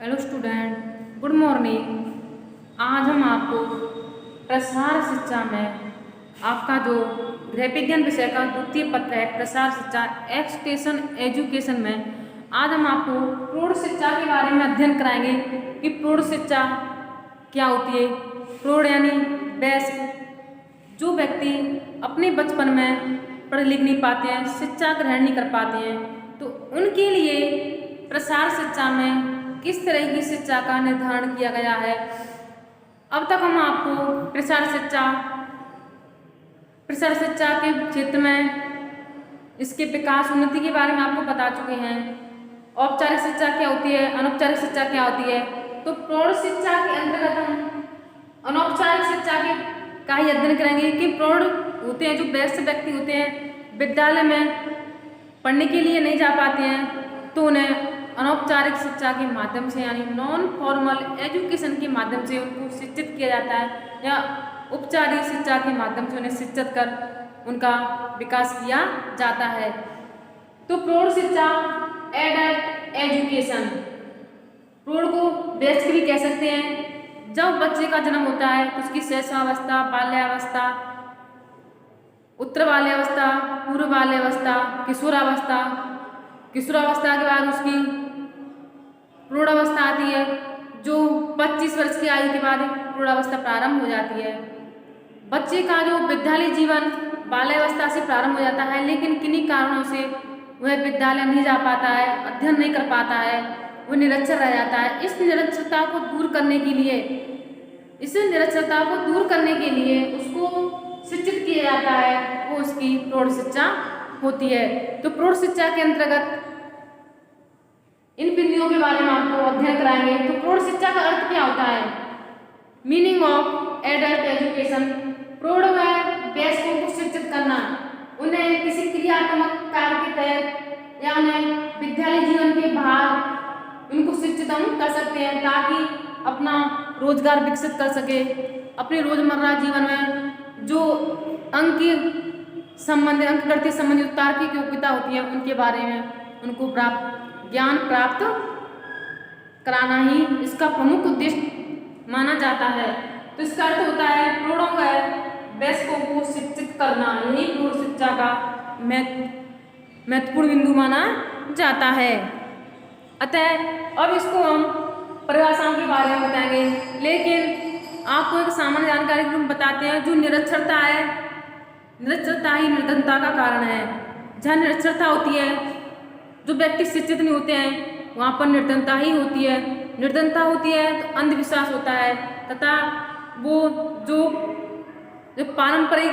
Hello student, good morning. आज हम आपको प्रसार शिक्षा में आपका जो गृह विज्ञान विषय का द्वितीय पत्र है प्रसार शिक्षा एक्सटेंशन एजुकेशन में आज हम आपको प्रौढ़ शिक्षा के बारे में अध्ययन कराएंगे कि प्रौढ़ शिक्षा क्या होती है। प्रौढ़ यानी वयस्क, जो व्यक्ति अपने बचपन में पढ़ लिख नहीं पाते हैं, शिक्षा ग्रहण नहीं कर पाते हैं, तो उनके लिए प्रसार शिक्षा में किस तरह की शिक्षा का निर्धारण किया गया है। अब तक हम आपको प्रसार शिक्षा के क्षेत्र में इसके विकास उन्नति के बारे में आपको बता चुके हैं। औपचारिक शिक्षा क्या होती है, अनौपचारिक शिक्षा क्या होती है। तो प्रौढ़ शिक्षा के अंतर्गत हम अनौपचारिक शिक्षा के का ही अध्ययन करेंगे कि प्रौढ़ होते हैं, जो वयस्क व्यक्ति होते हैं, विद्यालय में पढ़ने के लिए नहीं जा पाते हैं, तो उन्हें अनौपचारिक शिक्षा के माध्यम से यानी नॉन फॉर्मल एजुकेशन के माध्यम से उनको शिक्षित किया जाता है, या औपचारिक शिक्षा के माध्यम से उन्हें शिक्षित कर उनका विकास किया जाता है। तो प्रौढ़ शिक्षा एडल्ट एजुकेशन, प्रौढ़ को वयस्क भी कह सकते हैं। जब बच्चे का जन्म होता है तो उसकी शैशवावस्था, बाल्यावस्था, उत्तर बाल्यावस्था, पूर्व बाल्यावस्था, किशोरावस्था, किशोरावस्था के बाद उसकी प्रौढ़ावस्था आती है, जो 25 वर्ष की आयु के बाद प्रौढ़ावस्था प्रारंभ हो जाती है। बच्चे का जो विद्यालय जीवन बाल्यावस्था से प्रारंभ हो जाता है, लेकिन किन्हीं कारणों से वह विद्यालय नहीं जा पाता है, अध्ययन नहीं कर पाता है, वह निरक्षर रह जाता है। इस निरक्षरता को दूर करने के लिए उसको शिक्षित किया जाता है, वो उसकी प्रौढ़ शिक्षा होती है। तो प्रौढ़ शिक्षा के अंतर्गत इन बिंदुओं के बारे में आपको अध्ययन कराएंगे। तो प्रौढ़ शिक्षा का अर्थ क्या होता है? मीनिंग ऑफ एडल्ट एजुकेशन, प्रौढ़ व वयस्कों को शिक्षित करना, उन्हें किसी क्रियात्मक कार्य के तहत या उन्हें विद्यालय जीवन के बाहर उनको शिक्षित हम कर सकते हैं, ताकि अपना रोजगार विकसित कर सके। अपने रोजमर्रा जीवन में जो अंक गणित संबंधी तार्किक योग्यता होती है, उनके बारे में उनको ज्ञान प्राप्त कराना ही इसका प्रमुख उद्देश्य माना जाता है। तो इसका अर्थ होता है प्रौढ़ों व वयस्कों को शिक्षित करना, यही प्रौढ़ शिक्षा का महत्वपूर्ण बिंदु माना जाता है। अतः अब इसको हम परिभाषाओं के बारे में बताएंगे, लेकिन आपको एक सामान्य जानकारी के रूप में बताते हैं। जो निरक्षरता है, निरक्षरता ही निर्धनता का कारण है। जहाँ निरक्षरता होती है, जो व्यक्ति शिक्षित नहीं होते हैं, वहाँ पर निर्धनता ही होती है। निर्धनता होती है तो अंधविश्वास होता है, तथा वो जो पारंपरिक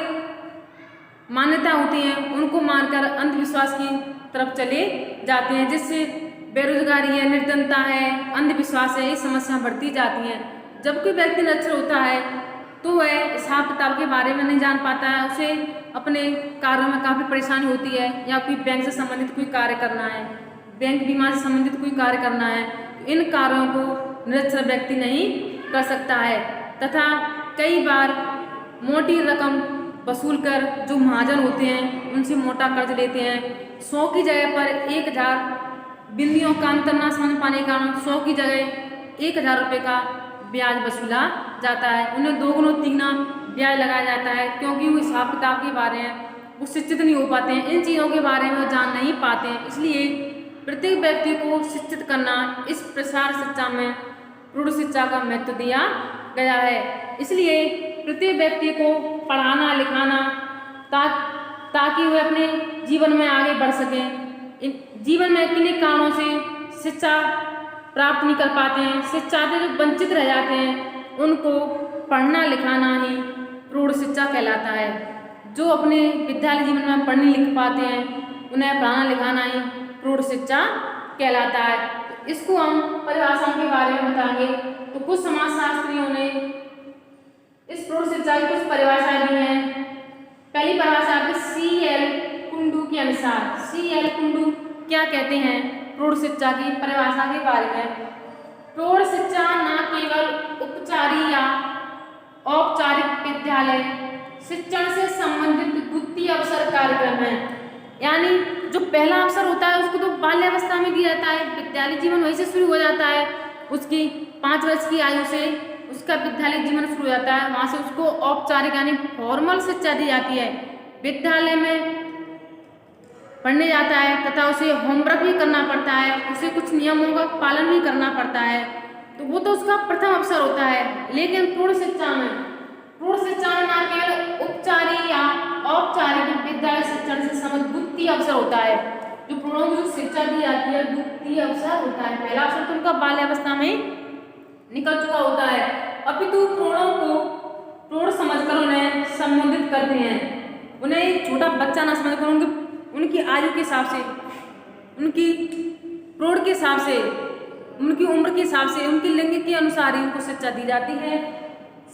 मान्यता होती हैं उनको मानकर अंधविश्वास की तरफ चले जाते हैं, जिससे बेरोजगारी है, निर्धनता है, अंधविश्वास है, ये समस्या बढ़ती जाती हैं। जब कोई व्यक्ति निरक्षर होता है तो वह हिसाब किताब के बारे में नहीं जान पाता है, उसे अपने कार्यों में काफ़ी परेशानी होती है, या कोई बैंक से संबंधित कोई कार्य करना है, बैंक बीमा से संबंधित कोई कार्य करना है, इन कार्यों को निरक्षर व्यक्ति नहीं कर सकता है। तथा कई बार मोटी रकम वसूल कर जो महाजन होते हैं उनसे मोटा कर्ज लेते हैं। 100 की जगह पर 1000 बिंदियों का अंतर ना समझ पाने के कारण 100 की जगह 1000 रुपये का ब्याज वसूला जाता है। उन्हें दोगुना तीगुना ब्याज लगाया जाता है, क्योंकि वो हिसाब किताब के बारे में वो शिक्षित नहीं हो पाते हैं, इन चीज़ों के बारे में वो जान नहीं पाते हैं। इसलिए प्रत्येक व्यक्ति को शिक्षित करना इस प्रसार शिक्षा में प्रौढ़ शिक्षा का महत्व दिया गया है। इसलिए प्रत्येक व्यक्ति को पढ़ाना लिखाना ताकि वे अपने जीवन में आगे बढ़ सकें। जीवन में किन्हीं कारणों से शिक्षा प्राप्त नहीं कर पाते हैं, शिक्षा से जो वंचित रह जाते हैं, उनको पढ़ना लिखाना ही प्रौढ़ शिक्षा कहलाता है। जो अपने विद्यालय जीवन में पढ़ नहीं लिख पाते हैं, उन्हें पढ़ाना लिखाना ही प्रौढ़ शिक्षा कहलाता है। तो इसको हम परिभाषाओं के बारे में बताएंगे। तो कुछ समाजशास्त्रियों ने इस प्रौढ़ शिक्षा की कुछ परिभाषाएं दी हैं। पहली परिभाषा आपकी C.L. कुंडू के अनुसार, C.L. कुंडू क्या कहते हैं प्रौढ़ शिक्षा की परिभाषा के बारे में? प्रौढ़ शिक्षा न केवल उपचारी या औपचारिक विद्यालय शिक्षण से संबंधित द्वितीय अवसर कार्यक्रम है, यानी जो पहला अवसर होता है उसको तो बाल्यावस्था में दिया जाता है, विद्यालय जीवन वहीं से शुरू हो जाता है, उसकी 5 वर्ष की आयु से उसका विद्यालय जीवन शुरू हो जाता है। वहाँ से उसको औपचारिक यानी फॉर्मल शिक्षा दी जाती है। विद्यालय में पढ़ने जाता है तथा उसे होमवर्क भी करना पड़ता है, उसे कुछ नियमों का पालन भी करना पड़ता है। तो वो तो उसका प्रथम अवसर होता है। लेकिन प्रौढ़ शिक्षा में ना केवल उपचारिक या औपचारिक विद्यालय शिक्षण से संबंधित द्वितीय अवसर होता है। जो प्रौढ़ों को जो शिक्षा दी जाती है द्वितीय अवसर होता है। पहला अवसर तो उनका बाल्यावस्था में निकल चुका होता है, अपितु प्रौढ़ों को प्रौढ़ समझकर उन्हें संबोधित करते हैं। उन्हें छोटा बच्चा ना समझकर उनकी आयु के हिसाब से, उनकी प्रौढ़ के हिसाब से, उनकी उम्र के हिसाब से, उनकी लिंग के अनुसार ही उनको शिक्षा दी जाती है,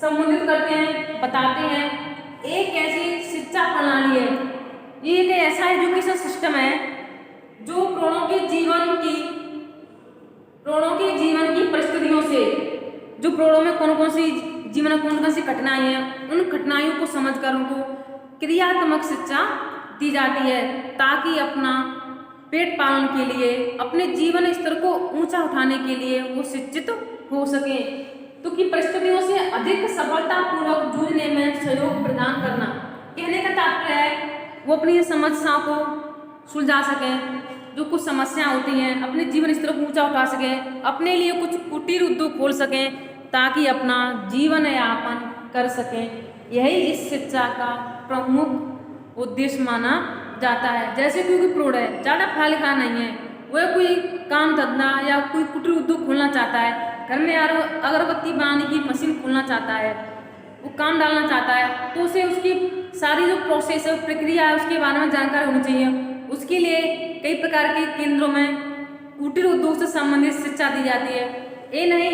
संबोधित करते हैं, बताते हैं। एक ऐसी शिक्षा प्रणाली है, ये एक ऐसा एजुकेशन सिस्टम है जो प्रौढ़ों के जीवन की परिस्थितियों से, जो प्रौढ़ों में कौन कौन सी घटनाएं हैं, उन घटनाओं को समझकर उनको क्रियात्मक शिक्षा दी जाती है, ताकि अपना पेट पालन के लिए, अपने जीवन स्तर को ऊंचा उठाने के लिए वो शिक्षित हो सके। तो की परिस्थितियों से अधिक सफलतापूर्वक जूझने में सहयोग प्रदान करना। कहने का तात्पर्य है वो अपनी समस्याओं को सुलझा सकें, जो कुछ समस्याएं होती हैं अपने जीवन स्तर को ऊंचा उठा सकें, अपने लिए कुछ कुटीर उद्योग खोल सकें, ताकि अपना जीवन यापन कर सकें। यही इस शिक्षा का प्रमुख उद्देश्य माना जाता है। जैसे कोई प्रौढ़ है, ज़्यादा पढ़ा लिखा नहीं है, वह कोई काम धंधा या कोई कुटीर उद्योग खोलना चाहता है, घर में यार अगरबत्ती बनाने की मशीन खोलना चाहता है, वो काम डालना चाहता है, तो उसे उसकी सारी जो प्रोसेस है, प्रक्रिया है, उसके बारे में जानकारी होनी चाहिए। उसके लिए कई प्रकार के केंद्रों में कुटीर उद्योग से संबंधित शिक्षा दी जाती है। ये नहीं,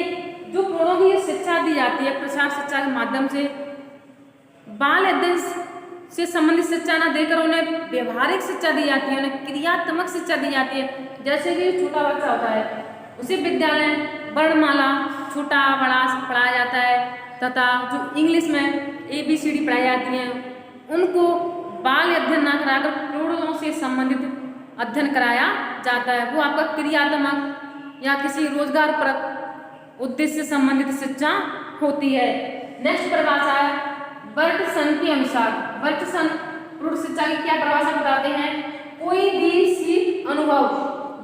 जो प्रौढ़ों की शिक्षा दी जाती है प्रसार शिक्षा के माध्यम से, बाल अध्ययन से संबंधित शिक्षा न देकर उन्हें व्यवहारिक शिक्षा दी जाती है, उन्हें क्रियात्मक शिक्षा दी जाती है। जैसे कि छोटा बच्चा होता है, उसे विद्यालय वर्णमाला छोटा बड़ा पढ़ाया जाता है, तथा जो इंग्लिश में ABCD पढ़ाई जाती है, उनको बाल अध्ययन न कराकर प्रौढ़ों से संबंधित अध्ययन कराया जाता है। वो आपका क्रियात्मक या किसी रोजगार परक उद्देश्य से संबंधित शिक्षा होती है। नेक्स्ट परिभाषा है बर्टसन के अनुसार। बर्टसन प्रौढ़ शिक्षा की क्या परिभाषा बताते हैं? कोई भी सीख अनुभव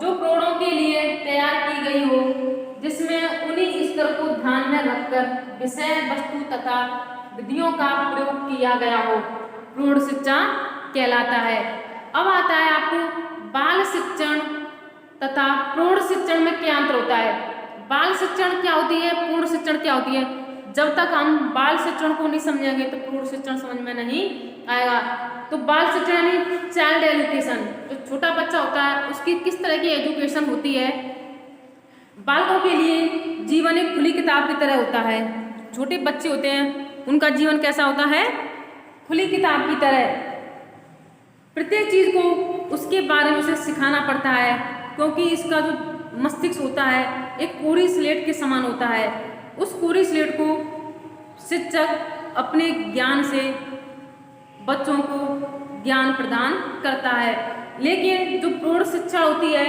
जो प्रौढ़ों के लिए तैयार की गई हो, जिसमें उन्हीं स्तर को ध्यान में रखकर विषय वस्तु तथा विधियों का प्रयोग किया गया हो, प्रौढ़ शिक्षा कहलाता है। अब आता है आपको बाल शिक्षण तथा प्रौढ़ शिक्षण में क्या अंतर होता है। बाल शिक्षण क्या होती है, प्रौढ़ शिक्षण क्या होती है? जब तक हम बाल शिक्षण को नहीं समझेंगे तो प्रौढ़ शिक्षण समझ में नहीं आएगा। तो बाल शिक्षण यानी चाइल्ड एजुकेशन, जो छोटा बच्चा होता है उसकी किस तरह की एजुकेशन होती है। बालकों के लिए जीवन एक खुली किताब की तरह होता है। छोटे बच्चे होते हैं, उनका जीवन कैसा होता है? खुली किताब की तरह। प्रत्येक चीज को उसके बारे में उसे सिखाना पड़ता है, क्योंकि इसका जो मस्तिष्क होता है एक कोरी स्लेट के समान होता है। उस कोरी स्लेट को शिक्षक अपने ज्ञान से बच्चों को ज्ञान प्रदान करता है। लेकिन जो प्रौढ़ शिक्षा होती है,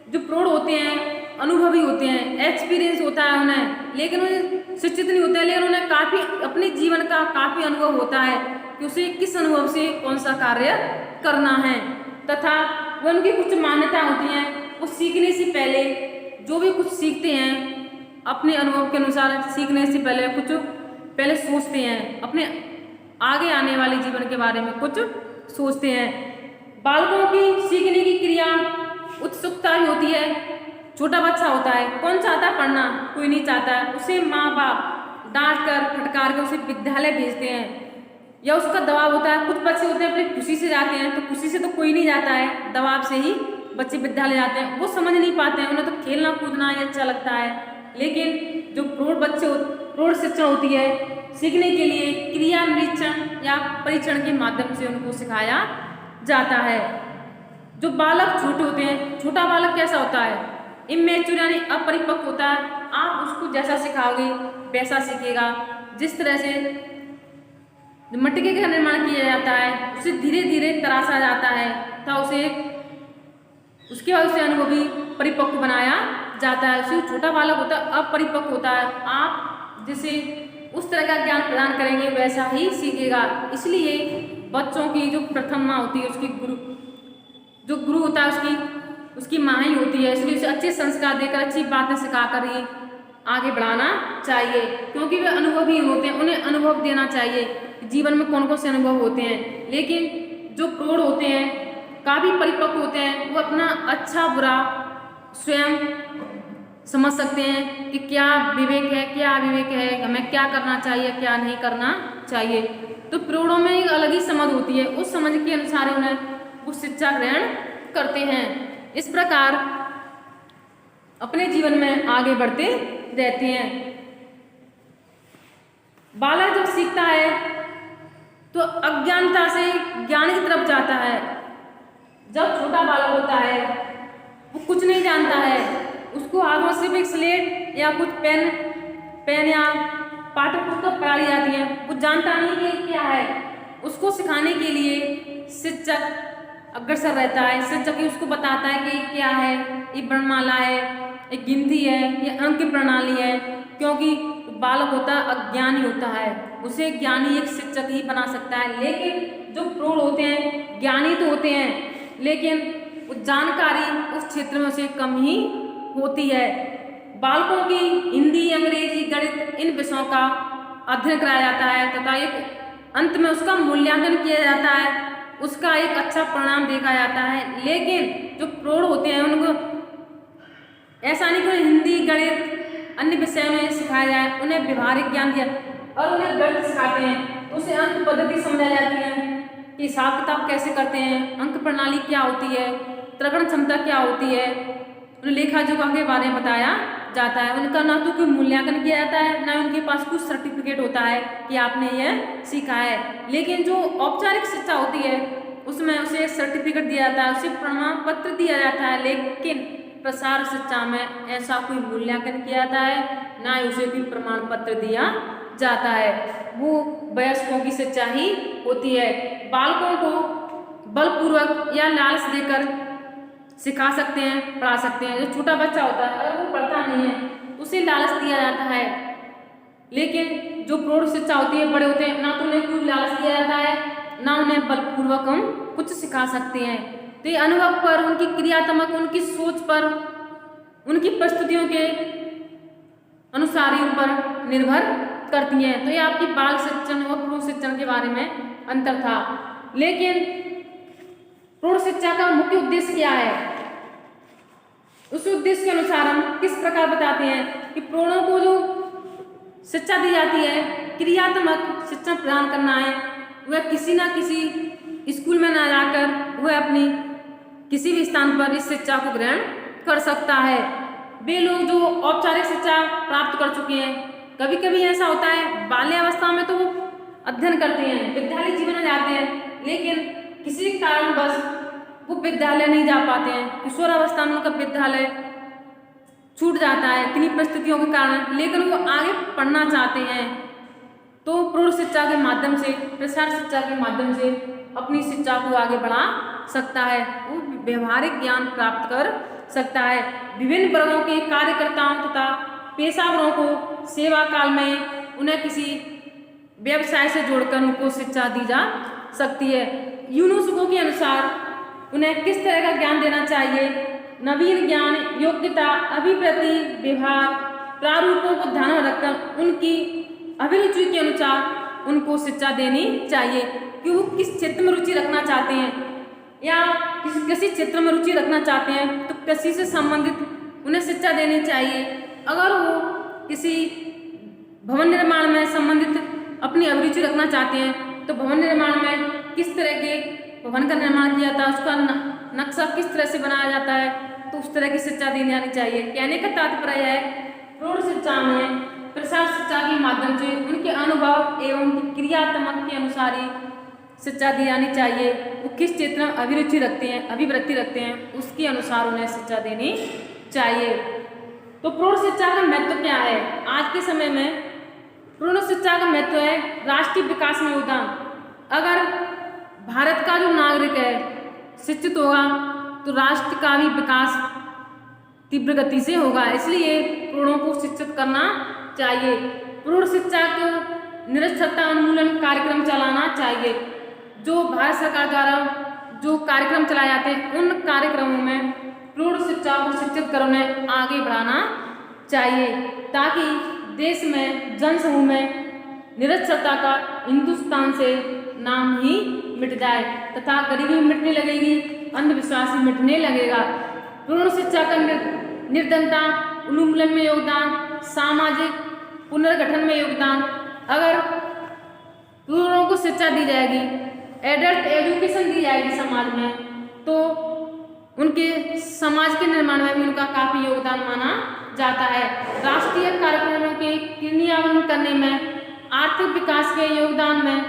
जो प्रौढ़ होते हैं अनुभवी होते हैं, एक्सपीरियंस होता है उन्हें, लेकिन उन्हें शिक्षित नहीं होते हैं, लेकिन उन्हें काफ़ी अपने जीवन का काफ़ी अनुभव होता है कि उसे किस अनुभव से कौन सा कार्य करना है, तथा वो उनकी कुछ मान्यता होती हैं। वो सीखने से पहले जो भी कुछ सीखते हैं अपने अनुभव के अनुसार, सीखने से पहले कुछ पहले सोचते हैं, अपने आगे आने वाले जीवन के बारे में कुछ सोचते हैं। बालकों की सीखने की क्रिया उत्सुकता ही होती है। छोटा बच्चा होता है, कौन चाहता है पढ़ना? कोई नहीं चाहता है। उसे माँ बाप डांट कर फटकार कर उसे विद्यालय भेजते हैं, या उसका दबाव होता है। कुछ बच्चे होते हैं अपनी खुशी से जाते हैं, तो खुशी से तो कोई नहीं जाता है, दबाव से ही बच्चे विद्यालय जाते हैं। वो समझ नहीं पाते हैं, उन्हें तो खेलना कूदना ही अच्छा लगता है। लेकिन जो प्रौढ़ शिक्षण होती है, सीखने के लिए क्रिया निरीक्षण या परीक्षण के माध्यम से उनको सिखाया जाता है। जो बालक छोटे होते हैं, छोटा बालक कैसा होता है? इमेच्योर यानी अपरिपक्व होता है। आप उसको जैसा सिखाओगे वैसा सीखेगा। जिस तरह से मटके का निर्माण किया जाता है, उसे धीरे धीरे तराशा जाता है, तथा उसे उसके बाद उसे अनुभवी परिपक्व बनाया जाता है। जो छोटा बालक होता है अपरिपक्व होता है, आप जिसे उस तरह का ज्ञान प्रदान करेंगे वैसा ही सीखेगा। इसलिए बच्चों की जो प्रथम माँ होती है, उसकी गुरु होता है उसकी माँ ही होती है। इसलिए उसे अच्छे संस्कार देकर अच्छी बातें सिखाकर ही आगे बढ़ाना चाहिए, क्योंकि वे अनुभवी होते हैं, उन्हें अनुभव देना चाहिए जीवन में कौन कौन से अनुभव होते हैं। लेकिन जो प्रौढ़ होते हैं, काफ़ी परिपक्व होते हैं, वो अपना अच्छा बुरा स्वयं समझ सकते हैं कि क्या विवेक है, क्या अविवेक है, हमें क्या करना चाहिए, क्या नहीं करना चाहिए। तो प्रौढ़ों में एक अलग ही समझ होती है, उस समझ के अनुसार उन्हें वो शिक्षा ग्रहण करते हैं। इस प्रकार अपने जीवन में आगे बढ़ते रहते हैं। बालक जब सीखता है तो अज्ञानता से ज्ञान की तरफ जाता है। जब छोटा बालक होता है वो कुछ नहीं जानता है, उसको हाथ में सिर्फ एक स्लेट या कुछ पेन या पाठ्य पुस्तक पढ़ाई जाती है, वो जानता नहीं कि क्या है। उसको सिखाने के लिए शिक्षक अग्रसर रहता है, शिक्षक ही उसको बताता है कि क्या है, ये वर्णमाला है, एक गिनती है, ये अंक की प्रणाली है। क्योंकि बालक होता है अज्ञानी होता है, उसे ज्ञानी एक शिक्षक ही बना सकता है। लेकिन जो प्रौढ़ होते हैं ज्ञानी तो होते हैं, लेकिन जानकारी उस क्षेत्र में उसे कम ही होती है। बालकों की हिंदी, अंग्रेजी, गणित इन विषयों का अध्ययन कराया जाता है तथा एक अंत में उसका मूल्यांकन किया जाता है, उसका एक अच्छा परिणाम देखा जाता है। लेकिन जो प्रौढ़ होते हैं उनको ऐसा नहीं कि हिंदी, गणित अन्य विषय में सिखाया जाए, उन्हें व्यवहारिक ज्ञान दिया और उन्हें गणित सिखाते हैं, उसे अंक पद्धति समझाई जाती है कि हिसाब किताब कैसे करते हैं, अंक प्रणाली क्या होती है, त्रिगुण क्षमता क्या होती है, उन्हें लेखा जोखा के बारे में बताया जाता है। उनका ना तो कोई मूल्यांकन किया जाता है, ना उनके पास कुछ सर्टिफिकेट होता है कि आपने यह सीखा है। लेकिन जो औपचारिक शिक्षा होती है उसमें उसे सर्टिफिकेट दिया जाता है, उसे प्रमाण पत्र दिया जाता है। लेकिन प्रसार शिक्षा में ऐसा कोई मूल्यांकन किया जाता है, ना ही उसे कोई प्रमाण पत्र दिया जाता है। वो वयस्कों की शिक्षा ही होती है। बालकों को बलपूर्वक या लालच देकर सिखा सकते हैं, पढ़ा सकते हैं। जो छोटा बच्चा होता है अगर वो पढ़ता नहीं है उसे लालच दिया जाता है। लेकिन जो प्रौढ़ शिक्षा होती है, बड़े होते हैं, ना तो उन्हें कोई लालच दिया जाता है, ना उन्हें बलपूर्वक हम कुछ सिखा सकते हैं। तो ये अनुभव पर, उनकी क्रियात्मक, उनकी सोच पर, उनकी परिस्थितियों के अनुसार ही उन पर निर्भर करती हैं। तो ये आपकी बाल शिक्षण और प्रौढ़ शिक्षण के बारे में अंतर था। लेकिन प्रौढ़ शिक्षा का मुख्य उद्देश्य क्या है, उस उद्देश्य के अनुसार हम किस प्रकार बताते हैं कि प्रौढ़ों को जो शिक्षा दी जाती है, क्रियात्मक शिक्षा प्रदान करना है। वह किसी ना किसी स्कूल में ना जाकर वह अपनी किसी भी स्थान पर इस शिक्षा को ग्रहण कर सकता है। वे लोग जो औपचारिक शिक्षा प्राप्त कर चुके हैं, कभी कभी ऐसा होता है बाल्यावस्था में तो वो अध्ययन करते हैं, विद्यालय जीवन में जाते हैं, लेकिन किसी कारणवश वो विद्यालय नहीं जा पाते हैं। किशोरावस्था में उनका विद्यालय छूट जाता है किन्हीं परिस्थितियों के कारण, लेकिन वो आगे पढ़ना चाहते हैं तो प्रौढ़ शिक्षा के माध्यम से, प्रसार शिक्षा के माध्यम से अपनी शिक्षा को आगे बढ़ा सकता है, वो व्यवहारिक ज्ञान प्राप्त कर सकता है। विभिन्न वर्गों के कार्यकर्ताओं तथा पेशावरों को सेवा काल में उन्हें किसी व्यवसाय से जोड़कर उनको शिक्षा दी जा सकती है। यूनेस्को के अनुसार उन्हें किस तरह का ज्ञान देना चाहिए, नवीन ज्ञान, योग्यता, अभिवृत्ति, व्यवहार, प्रारूपों को ध्यान में रखकर उनकी अभिरुचि के अनुसार उनको शिक्षा देनी चाहिए कि वो किस क्षेत्र में रुचि रखना चाहते हैं, या किसी क्षेत्र में रुचि रखना चाहते हैं तो कृषि से संबंधित उन्हें शिक्षा देनी चाहिए। अगर वो किसी भवन निर्माण में संबंधित अपनी अभिरुचि रखना चाहते हैं तो भवन निर्माण में किस तरह के भवन का निर्माण किया जाता है, उसका नक्शा किस तरह से बनाया जाता है, तो उस तरह की शिक्षा दी जानी चाहिए। कहने का तात्पर्य है प्रौढ़ शिक्षा में प्रसार शिक्षा के माध्यम से उनके अनुभव एवं उनकी क्रियात्मक के अनुसार ही शिक्षा दी जानी चाहिए। वो किस क्षेत्र में अभिरुचि रखते हैं, अभिवृत्ति रखते हैं, उसके अनुसार उन्हें शिक्षा देनी चाहिए। तो प्रौढ़ शिक्षा का महत्व क्या है? आज के समय में प्रौढ़ शिक्षा का महत्व है राष्ट्रीय विकास में योगदान। अगर भारत का जो नागरिक है शिक्षित होगा तो राष्ट्र का भी विकास तीव्र गति से होगा। इसलिए प्रौढ़ों को शिक्षित करना चाहिए। प्रौढ़ शिक्षा को निरक्षरता उन्मूलन कार्यक्रम चलाना चाहिए। जो भारत सरकार द्वारा जो कार्यक्रम चलाए जाते हैं उन कार्यक्रमों में प्रौढ़ शिक्षा को शिक्षित कर उन्हें आगे बढ़ाना चाहिए, ताकि देश में जन समूह में निरक्षरता का हिंदुस्तान से नाम ही मिट जाए तथा गरीबी मिटने लगेगी, अंधविश्वास भी मिटने लगेगा। प्रौढ़ शिक्षा का निर्धनता उन्मूलन में योगदान, सामाजिक पुनर्गठन में योगदान। अगर प्रौढ़ों को शिक्षा दी जाएगी, एडल्ट एजुकेशन दी जाएगी समाज में, तो उनके समाज के निर्माण में भी उनका काफी योगदान माना जाता है। राष्ट्रीय कार्यक्रमों के क्रियान्वयन करने में, आर्थिक विकास के योगदान में,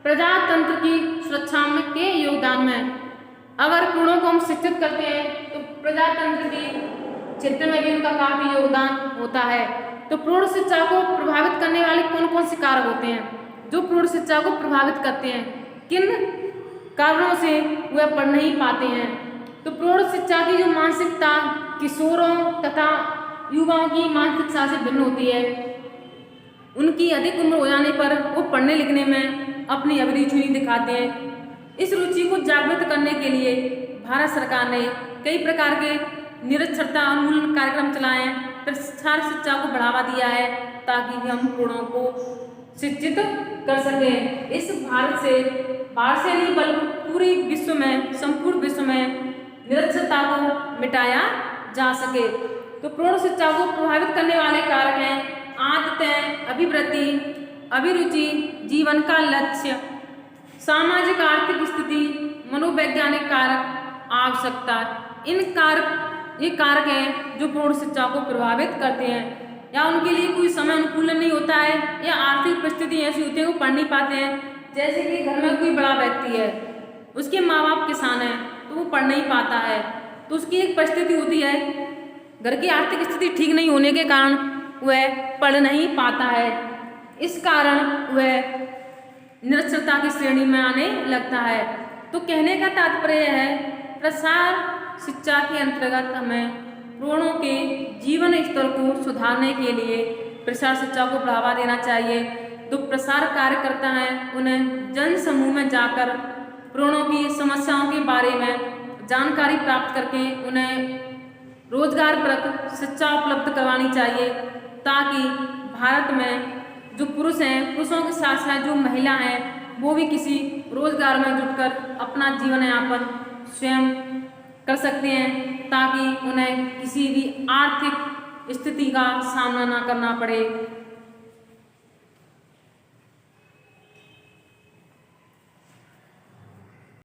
प्रजातंत्र की सुरक्षा में के योगदान में। अगर प्रौढ़ों को हम शिक्षित करते हैं तो प्रजातंत्र के क्षेत्र में भी उनका काफी योगदान होता है। तो प्रौढ़ शिक्षा को प्रभावित करने वाले कौन कौन से कारक होते हैं जो प्रौढ़ शिक्षा को प्रभावित करते हैं, किन कारणों से वह पढ़ नहीं पाते हैं? तो प्रौढ़ शिक्षा की जो मानसिकता किशोरों तथा युवाओं की मानसिकता से भिन्न होती है। उनकी अधिक उम्र हो जाने पर वो पढ़ने लिखने में अपनी अभिरुचि नहीं दिखाते हैं। इस रुचि को जागृत करने के लिए भारत सरकार ने कई प्रकार के निरक्षरता उन्मूलन कार्यक्रम चलाए हैं, प्रसार शिक्षा को बढ़ावा दिया है ताकि हम प्रौढ़ों को शिक्षित कर सकें। इस भारत से नहीं बल्कि पूरी विश्व में, संपूर्ण विश्व में निरक्षरता को मिटाया जा सके। तो प्रौढ़ शिक्षा को प्रभावित करने वाले कारक हैं आदतें, अभिवृत्ति, अभिरुचि, जीवन का लक्ष्य, सामाजिक आर्थिक स्थिति, मनोवैज्ञानिक कारक, आवश्यकता। ये कारक हैं जो प्रौढ़ शिक्षा को प्रभावित करते हैं। या उनके लिए कोई समय अनुकूलन नहीं होता है, या आर्थिक परिस्थिति ऐसी होती है वो पढ़ नहीं पाते हैं। जैसे कि घर में कोई बड़ा व्यक्ति है, उसके माँ बाप किसान हैं तो वो पढ़ नहीं पाता है, तो उसकी एक परिस्थिति होती है, घर की आर्थिक स्थिति ठीक नहीं होने के कारण वह पढ़ नहीं पाता है। इस कारण वह निरक्षरता की श्रेणी में आने लगता है। तो कहने का तात्पर्य है, प्रसार शिक्षा के अंतर्गत हमें प्रौढ़ों के जीवन स्तर को सुधारने के लिए प्रसार शिक्षा को बढ़ावा देना चाहिए। तो प्रसार कार्यकर्ता हैं, उन्हें जन समूह में जाकर प्रौढ़ों की समस्याओं के बारे में जानकारी प्राप्त करके उन्हें रोजगारपरक शिक्षा उपलब्ध करवानी चाहिए, ताकि भारत में जो पुरुष हैं, पुरुषों के साथ साथ जो महिला हैं, वो भी किसी रोजगार में जुटकर अपना जीवन यापन स्वयं कर सकते हैं, ताकि उन्हें किसी भी आर्थिक स्थिति का सामना ना करना पड़े।